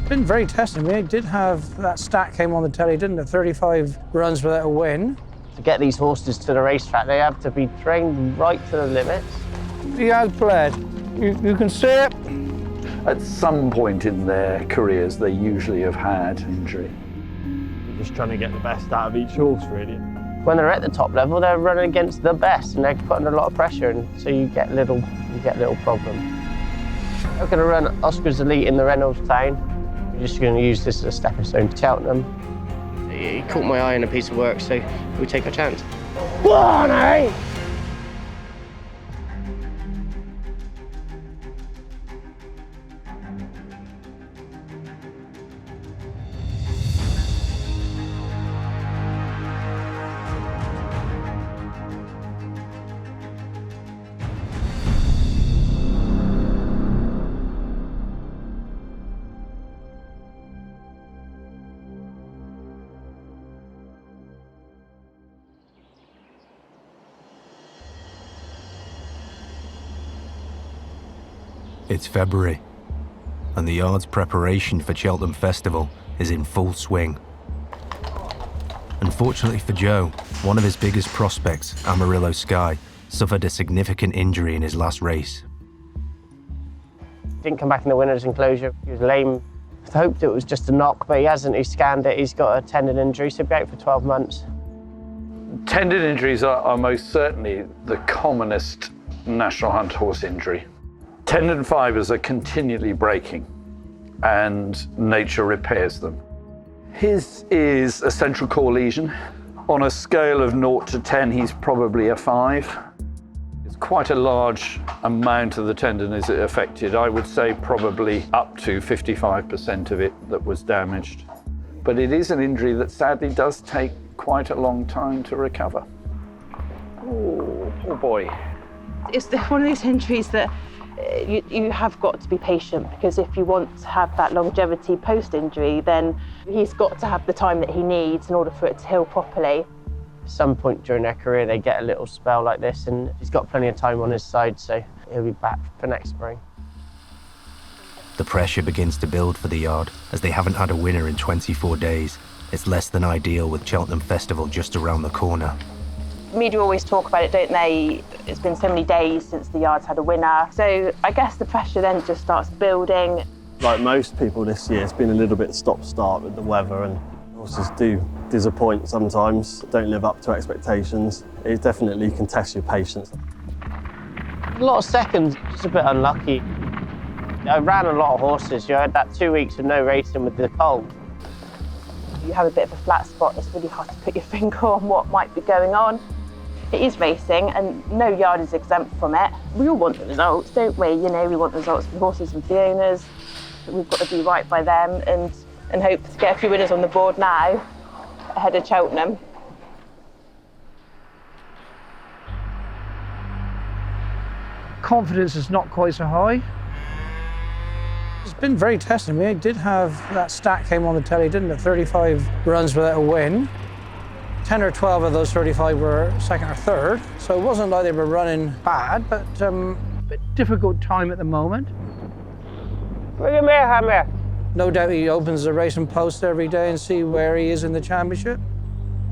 Been very testing. We did have that stat came on the telly, didn't it? 35 runs without a win. To get these horses to the racetrack, they have to be trained right to the limits. He has bled. You can see it. At some point in their careers, they usually have had injury. You're just trying to get the best out of each horse, really. When they're at the top level, they're running against the best, and they're putting a lot of pressure, and so you get little problems. We're going to run Oscar's Elite in the Reynolds Town. We're just going to use this as a stepping stone to Cheltenham. He caught my eye in a piece of work, so we take our chance. One, eh? It's February, and the yard's preparation for Cheltenham Festival is in full swing. Unfortunately for Joe, one of his biggest prospects, Amarillo Sky, suffered a significant injury in his last race. Didn't come back in the winner's enclosure. He was lame. I hoped it was just a knock, but he hasn't. He scanned it. He's got a tendon injury, so he'll be out for 12 months. Tendon injuries are most certainly the commonest national hunt horse injury. Tendon fibres are continually breaking, and nature repairs them. His is a central core lesion. On a scale of 0 to 10, he's probably a 5. It's quite a large amount of the tendon is affected. I would say probably up to 55% of it that was damaged. But it is an injury that sadly does take quite a long time to recover. Oh, poor boy. It's one of those injuries that you have got to be patient, because if you want to have that longevity post-injury, then he's got to have the time that he needs in order for it to heal properly. At some point during their career, they get a little spell like this, and he's got plenty of time on his side, so he'll be back for next spring. The pressure begins to build for the yard, as they haven't had a winner in 24 days. It's less than ideal with Cheltenham Festival just around the corner. Media always talk about it, don't they? It's been so many days since the yard's had a winner. So I guess the pressure then just starts building. Like most people this year, it's been a little bit stop-start with the weather, and horses do disappoint sometimes, don't live up to expectations. It definitely can test your patience. A lot of seconds, just a bit unlucky. I ran a lot of horses. I had that 2 weeks of no racing with the cold. You have a bit of a flat spot, it's really hard to put your finger on what might be going on. It is racing, and no yard is exempt from it. We all want the results, don't we? You know, we want the results for the horses and for the owners. We've got to do right by them and hope to get a few winners on the board now, ahead of Cheltenham. Confidence is not quite so high. It's been very testing. We did have that stat came on the telly, didn't it? 35 runs without a win. 10 or 12 of those 35 were second or third. So it wasn't like they were running bad, but difficult time at the moment. Bring him here, Hammer. No doubt he opens the racing post every day and see where he is in the championship.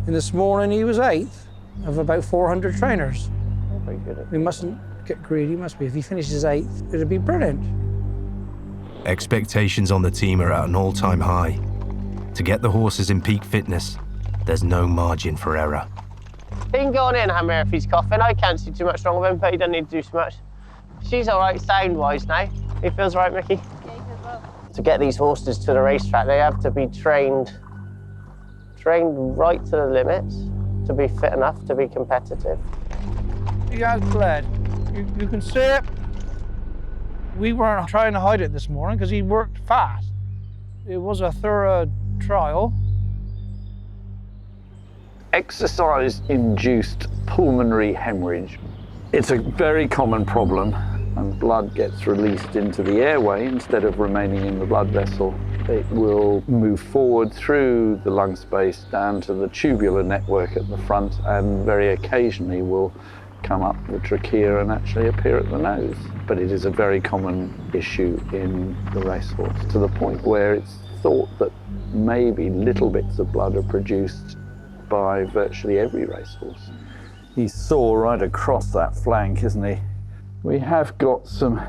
And this morning he was 8th of about 400 trainers. Very good. We mustn't get greedy, must we? If he finishes 8th, it'd be brilliant. Expectations on the team are at an all-time high. To get the horses in peak fitness, there's no margin for error. He can go on in, Hammer, if he's coughing. I can't see too much wrong with him, but he doesn't need to do so much. She's all right sound-wise now. He feels all right, Mickey? Yeah, he feels well. To get these horses to the racetrack, they have to be trained right to the limits to be fit enough to be competitive. He has bled. You can see it. We weren't trying to hide it this morning because he worked fast. It was a thorough trial. Exercise-induced pulmonary hemorrhage. It's a very common problem, and blood gets released into the airway instead of remaining in the blood vessel. It will move forward through the lung space down to the tubular network at the front, and very occasionally will come up the trachea and actually appear at the nose. But it is a very common issue in the racehorse, to the point where it's thought that maybe little bits of blood are produced by virtually every racehorse. He's sore right across that flank, isn't he? We have got some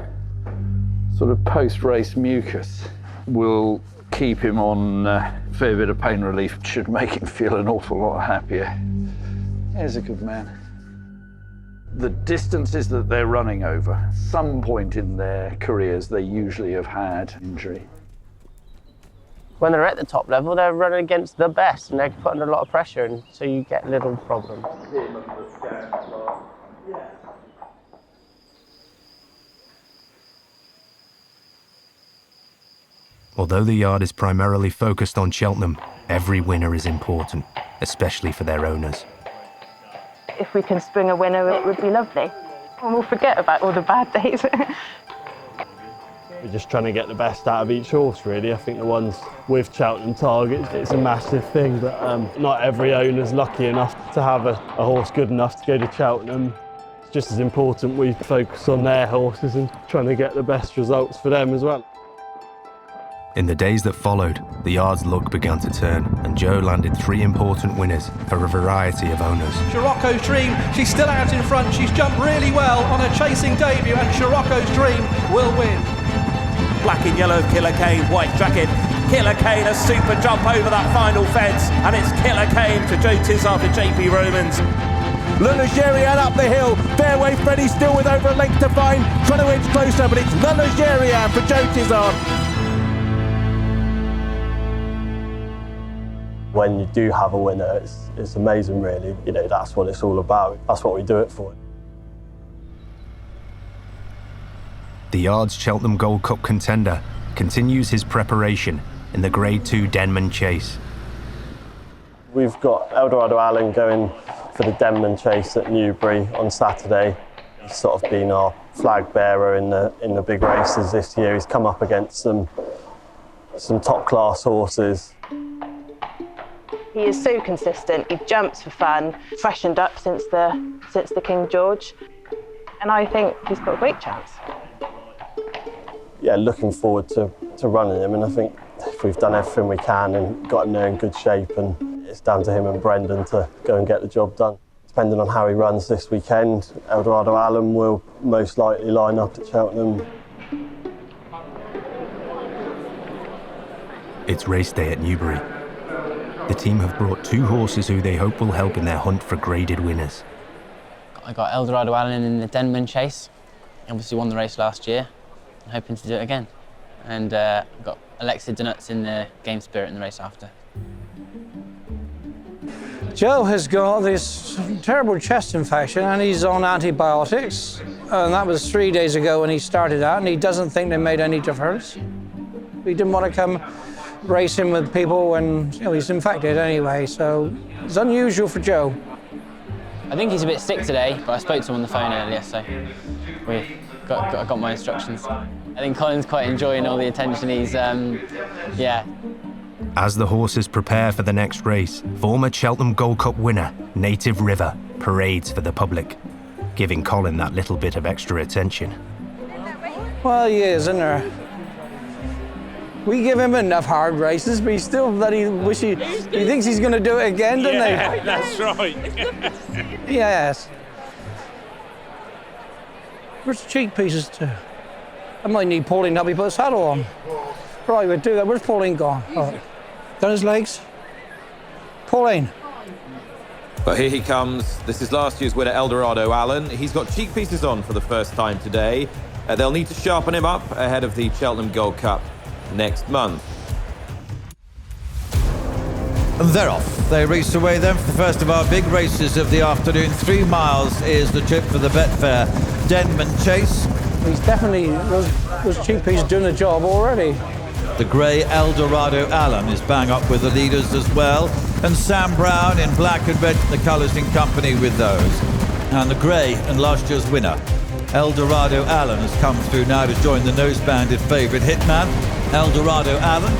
sort of post-race mucus. We'll keep him on a fair bit of pain relief. Should make him feel an awful lot happier. He's a good man. The distances that they're running over, some point in their careers, they usually have had injury. When they're at the top level, they're running against the best and they're putting a lot of pressure, and so you get little problems. Although the yard is primarily focused on Cheltenham, every winner is important, especially for their owners. If we can spring a winner, it would be lovely. And we'll forget about all the bad days. We're just trying to get the best out of each horse, really. I think the ones with Cheltenham targets, it's a massive thing, but not every owner's lucky enough to have a horse good enough to go to Cheltenham. It's just as important we focus on their horses and trying to get the best results for them as well. In the days that followed, the yard's luck began to turn, and Joe landed 3 important winners for a variety of owners. Scirocco's Dream, she's still out in front. She's jumped really well on her chasing debut, and Scirocco's Dream will win. Black and yellow Killer Kane, white jacket. Killer Kane, a super jump over that final fence, and it's Killer Kane to Joe Tizzard for JP Romans. Lalagerian up the hill, fairway Freddie still with over a length to find, trying to inch closer, but it's Lalagerian for Joe Tizzard. When you do have a winner, it's amazing, really. You know, that's what it's all about. That's what we do it for. The yard's Cheltenham Gold Cup contender continues his preparation in the Grade 2 Denman Chase. We've got Eldorado Allen going for the Denman Chase at Newbury on Saturday. He's sort of been our flag bearer in the big races this year. He's come up against some top class horses. He is so consistent. He jumps for fun, freshened up since the King George, and I think he's got a great chance. Yeah, looking forward to running him, and I think if we've done everything we can and got him there in good shape, and it's down to him and Brendan to go and get the job done. Depending on how he runs this weekend, Eldorado Allen will most likely line up at Cheltenham. It's race day at Newbury. The team have brought 2 horses who they hope will help in their hunt for graded winners. I got Eldorado Allen in the Denman Chase. He obviously won the race last year. I'm hoping to do it again. And got Alexia Donuts in the Game Spirit in the race after. Joe has got this terrible chest infection and he's on antibiotics. And that was 3 days ago when he started out, and he doesn't think they made any difference. He didn't want to come racing with people when he's infected anyway, so it's unusual for Joe. I think he's a bit sick today, but I spoke to him on the phone earlier, so I got my instructions. I think Colin's quite enjoying all the attention. He's, yeah. As the horses prepare for the next race, former Cheltenham Gold Cup winner, Native River, parades for the public, giving Colin that little bit of extra attention. Well, he is, isn't there? We give him enough hard races, but he still bloody he thinks he's going to do it again, doesn't he? Yeah, that's right. Yes. Where's the cheek pieces too? I might need Pauline to help me put a saddle on. Right, we'll do that. Where's Pauline gone? Oh. Done his legs? Pauline. But here he comes. This is last year's winner, Eldorado Allen. He's got cheek pieces on for the first time today. They'll need to sharpen him up ahead of the Cheltenham Gold Cup next month. And they're off. They race away then for the first of our big races of the afternoon. 3 miles is the trip for the Betfair Denman Chase. He's definitely, those cheek pieces doing the job already. The grey Eldorado Allen is bang up with the leaders as well. And Sam Brown in black and red, the colours in company with those. And the grey and last year's winner, Eldorado Allen, has come through now to join the nose-banded favourite Hitman. Eldorado Allen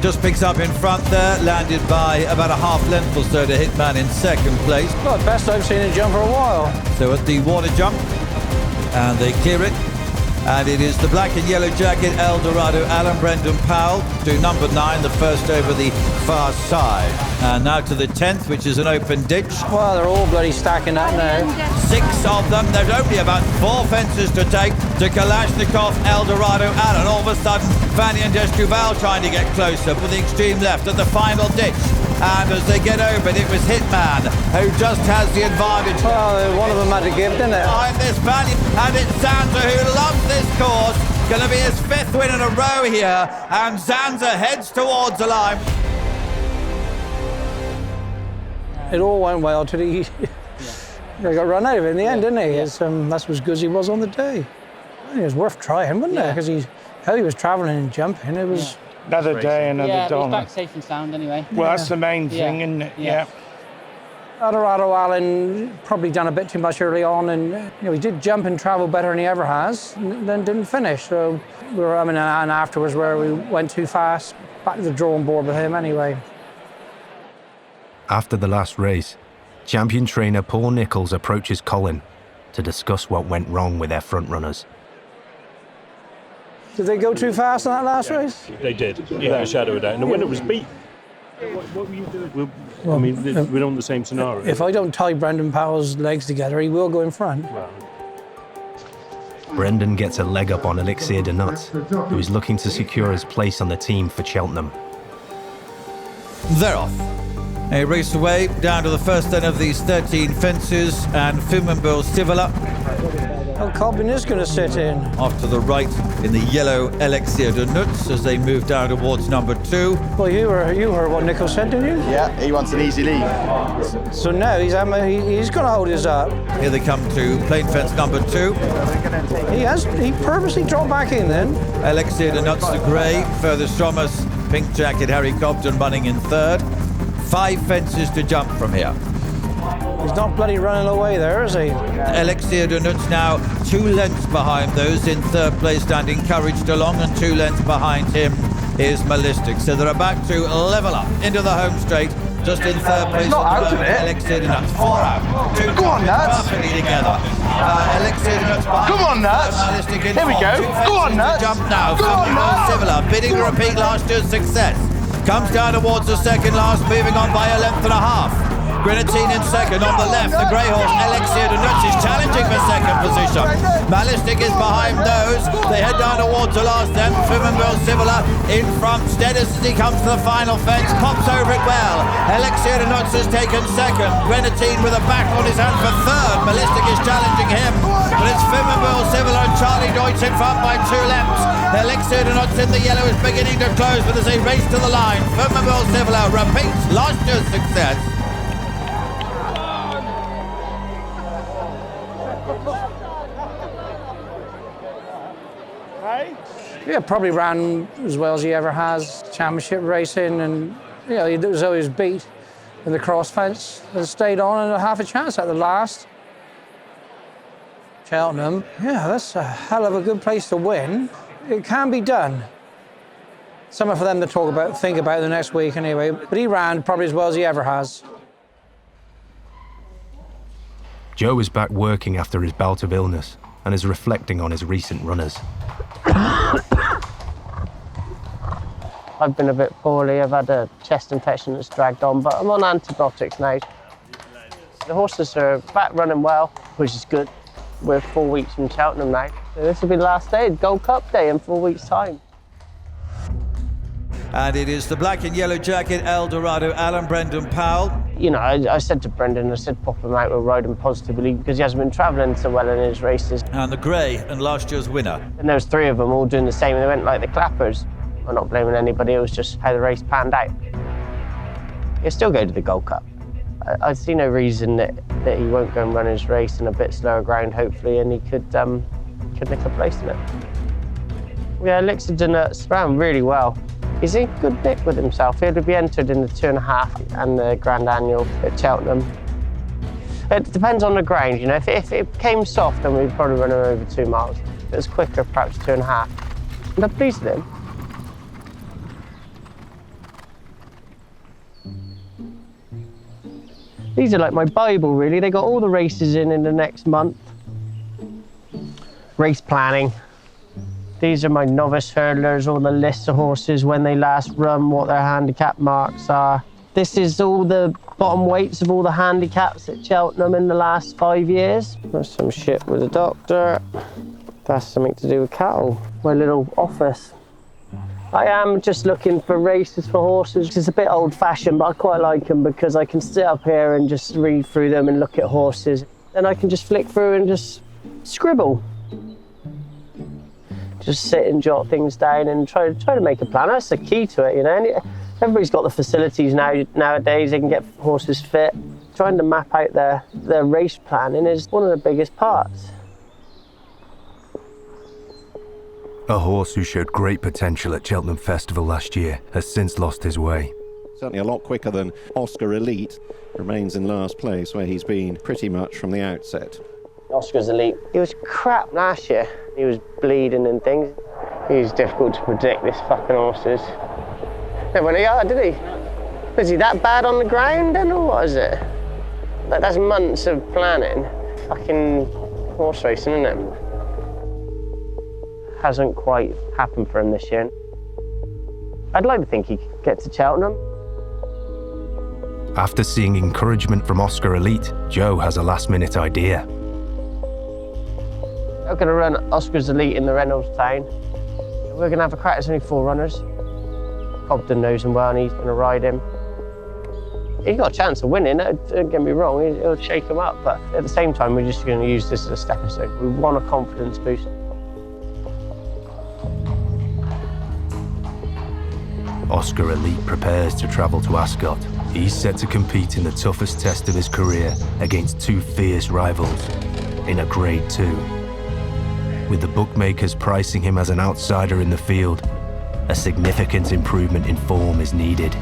just picks up in front there, landed by about a half length or so to Hitman in second place. Well, the best I've seen him jump for a while. So at the water jump, and they clear it. And it is the black and yellow jacket Eldorado Alan Brendan Powell to number 9, the first over the far side. And now to the 10th, which is an open ditch. Well, they're all bloody stacking that now. 6 of them. There's only about 4 fences to take to Kalashnikov, Eldorado Alan. All of a sudden, Fanny and Destruval trying to get closer with the extreme left at the final ditch. And as they get over it was Hitman, who just has the advantage. Well, one of them had to give, didn't it? Behind this Fanny, and it's Zanza who loves this course. Going to be his 5th win in a row here, and Zanza heads towards the line. It all went well till he got run over in the end, didn't he? That's as good as he was on the day. I think it was worth trying, wasn't it? Because how he was travelling and jumping, it was... Another day, another dawn. Yeah, he's back safe and sound anyway. Well, that's the main thing, isn't it? Yeah. Eldorado Alan probably done a bit too much early on, and he did jump and travel better than he ever has, and then didn't finish. So we were and afterwards where we went too fast. Back to the drawing board with him anyway. After the last race, champion trainer Paul Nicholls approaches Colin to discuss what went wrong with their front runners. Did they go too fast in that last race? They did, without a shadow of a doubt. And the winner was beat. What were you doing? I mean, we're on the same scenario. If I don't tie Brendan Powell's legs together, he will go in front. Brendan gets a leg up on Elixir de Nuts, who is looking to secure his place on the team for Cheltenham. They're off. A race away down to the first then of these 13 fences, and Fumenbil Sivala. Oh, Cobbin is going to sit in. Off to the right in the yellow Elixir de Nuts as they move down towards number 2. Well, you heard what Nicholls said, didn't you? Yeah, he wants an easy lead. So now he's going to hold his up. Here they come to plain fence number 2. He purposely dropped back in then. Elixir de Nuts, the grey, furthest from us, pink jacket Harry Cobden running in 3rd. 5 fences to jump from here. He's not bloody running away there, is he? Elixir de Nuts now 2 lengths behind those in 3rd place, standing Couraged along, and 2 lengths behind him is Malistic. So they're about to level up into the home straight, just in 3rd place. Not out of it. Elixir de Nuts 4 out. 2 Go on, Nuts. perfectly together. Elixir de Nuts behind. Come on, Nuts. Malistic in Here we go. 4. Go on, Nuts. Jump now. Go on, Nuts. Similar, bidding to repeat last year's success. Comes down towards the second last, moving on by a length and a half. Grenadine in second on the left. The grey horse Elixir de Nuts is challenging for second position. Malistic is behind those. They head down towards the last end. Fumenbil Sivala in front. Steadies as he comes to the final fence. Pops over it well. Elixir de Nuts has taken second. Grenadine with a back on his hand for 3rd. Malistic is challenging him. But it's Fumenbil Sivala and Charlie Deutsch in front by 2 lengths. Elixir de Nuts in the yellow is beginning to close, but as they race to the line, Fumenbil Sivala repeats last year's success. Yeah, probably ran as well as he ever has, championship racing, and he was always beat in the cross fence and stayed on and half a chance at the last. Cheltenham, yeah, that's a hell of a good place to win. It can be done. Something for them to think about the next week anyway, but he ran probably as well as he ever has. Joe is back working after his bout of illness and is reflecting on his recent runners. I've been a bit poorly. I've had a chest infection that's dragged on, but I'm on antibiotics now. The horses are back running well, which is good. We're 4 weeks from Cheltenham now. So this will be the last day, Gold Cup day in 4 weeks' time. And it is the black and yellow jacket Eldorado Alan Brendan Powell. You know, I said to Brendan, I said pop him out, we'll ride him positively because he hasn't been travelling so well in his races. And the grey and last year's winner. And there was 3 of them all doing the same and they went like the clappers. I'm not blaming anybody, it was just how the race panned out. He'll still go to the Gold Cup. I see no reason that he won't go and run his race in a bit slower ground, hopefully, and he could nick a place in it. Yeah, Elixir de Nuts ran really well. He's in good nick with himself. He'll be entered in the 2.5 and the Grand Annual at Cheltenham. It depends on the ground, you know. If it came soft, then we'd probably run him over 2 miles. If it was quicker, perhaps 2.5. And I'm pleased with him. These are like my Bible, really. They got all the races in the next month. Race planning, These are my novice hurdlers, all the lists of horses, when they last run, what their handicap marks are. This is all the bottom weights of all the handicaps at Cheltenham in the last 5 years. There's some shit with the doctor. That's something to do with cattle. My little office. I am just looking for races for horses. It's a bit old-fashioned, but I quite like them because I can sit up here and just read through them and look at horses. Then I can just flick through and just scribble. Just sit and jot things down and try to make a plan. That's the key to it, you know. And everybody's got the facilities nowadays. They can get horses fit. Trying to map out their race planning is one of the biggest parts. A horse who showed great potential at Cheltenham Festival last year has since lost his way. Certainly a lot quicker than Oscar Elite. Remains in last place, where he's been pretty much from the outset. Oscar's Elite. He was crap last year. He was bleeding and things. He's difficult to predict, this fucking horse is. Never went a yard, did he? Was he that bad on the ground then, or what is it? That's months of planning. Fucking horse racing, isn't it? Hasn't quite happened for him this year. I'd like to think he could get to Cheltenham. After seeing encouragement from Oscar Elite, Joe has a last-minute idea. We're going to run Oscar's Elite in the Reynolds Town. We're going to have a crack. There's only 4 runners. Cobden knows him well and he's going to ride him. He's got a chance of winning, don't get me wrong, he'll shake him up, but at the same time we're just going to use this as a stepping stone. We want a confidence boost. Oscar Elite prepares to travel to Ascot. He's set to compete in the toughest test of his career against 2 fierce rivals in a Grade 2. With the bookmakers pricing him as an outsider in the field, a significant improvement in form is needed.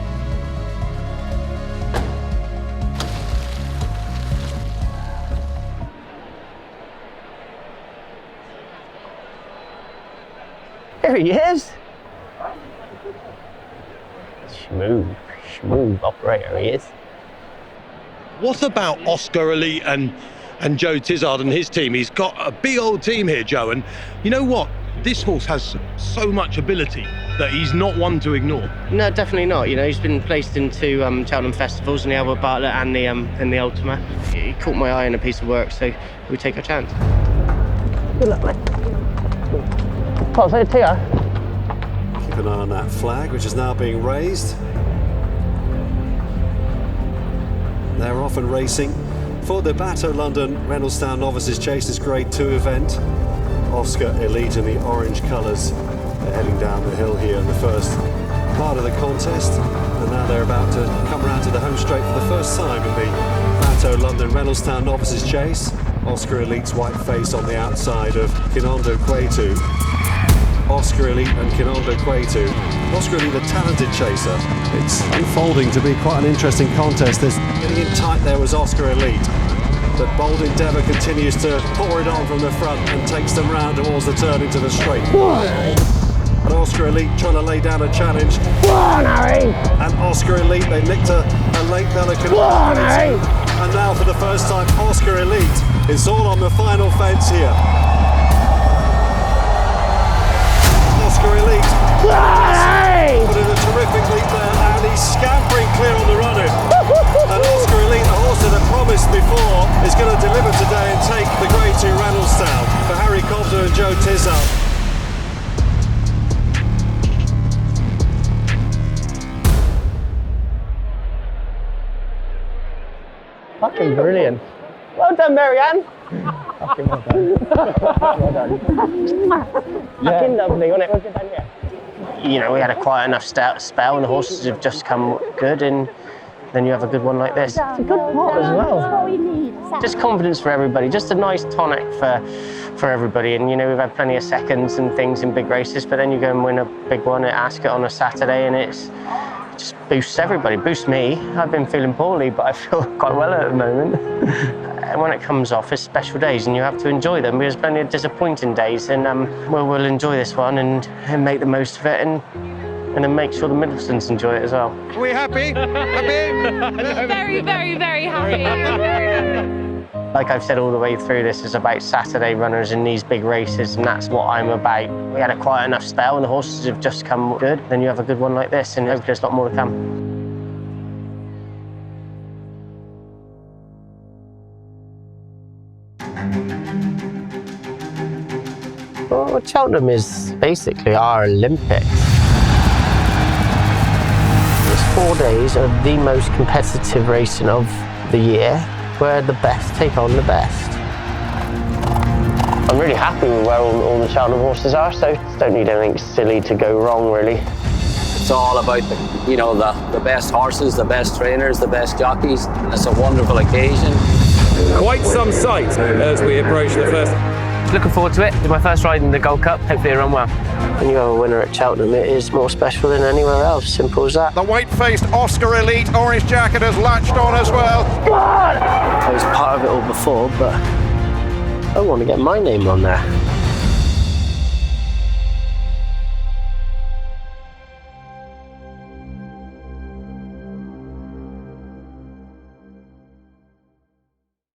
There he is. Smooth operator he is. What about Oscar Elite and Joe Tizzard and his team? He's got a big old team here, Joe, and you know what? This horse has so much ability that he's not one to ignore. No, definitely not. You know, he's been placed in 2 Cheltenham Festivals, in the Albert Bartlett and the Ultima. He caught my eye in a piece of work, so we take our chance. Good luck, mate. Can't say a tear. Keep an eye on that flag, which is now being raised. They're off and racing for the Bateau London Reynoldsstown Novices Chasers Grade 2 event. Oscar Elite in the orange colours. They're heading down the hill here in the first part of the contest, and now they're about to come round to the home straight for the first time in the Bateau London Reynoldsstown Novices Chase. Oscar Elite's white face on the outside of Kinondo Quaitu. Oscar Elite and Kinondo Quaitu. Oscar Elite, a talented chaser. It's unfolding to be quite an interesting contest. There's getting in tight there was Oscar Elite, but Bold Endeavour continues to pour it on from the front and takes them round towards the turn into the straight. And Oscar Elite trying to lay down a challenge. And Oscar Elite, they nicked a late Bella Kinondo. And now for the first time, Oscar Elite is all on the final fence here. Oscar Elite put in a terrific leap there, and he's scampering clear on the run-in. And Oscar Elite, the horse that I promised before, is going to deliver today and take the Grade 2 Reynoldsstown for Harry Cobden and Joe Tizzard. Fucking brilliant. Well done, Marianne. Fucking well done. Well done. Fucking lovely, wasn't it? Was it done, yeah? You know, we had a quiet enough spell and the horses have just come good, and then you have a good one like this. It's a good pot as well. That's what we need. Just confidence for everybody, just a nice tonic for everybody. And you know, we've had plenty of seconds and things in big races, but then you go and win a big one at Ascot on a Saturday and it just boosts everybody, boosts me. I've been feeling poorly, but I feel quite well at the moment. And when it comes off, it's special days and you have to enjoy them. There's plenty of disappointing days, and we'll enjoy this one and make the most of it and then make sure the Middletons enjoy it as well. Are we happy? Happy? Very, very, very happy. Like I've said all the way through, this is about Saturday runners in these big races, and that's what I'm about. We had a quiet enough spell and the horses have just come good. Then you have a good one like this, and hopefully there's a lot more to come. Well, Cheltenham is basically our Olympics. It's 4 days of the most competitive racing of the year, where the best take on the best. I'm really happy with where all the Cheltenham horses are, so don't need anything silly to go wrong, really. It's all about the best horses, the best trainers, the best jockeys. It's a wonderful occasion. Quite some sight as we approach the first. Looking forward to it. It's my first ride in the Gold Cup. Hopefully I run well. When you have a winner at Cheltenham, it is more special than anywhere else. Simple as that. The white-faced Oscar Elite orange jacket has latched on as well. Come on! I was part of it all before, but I want to get my name on there.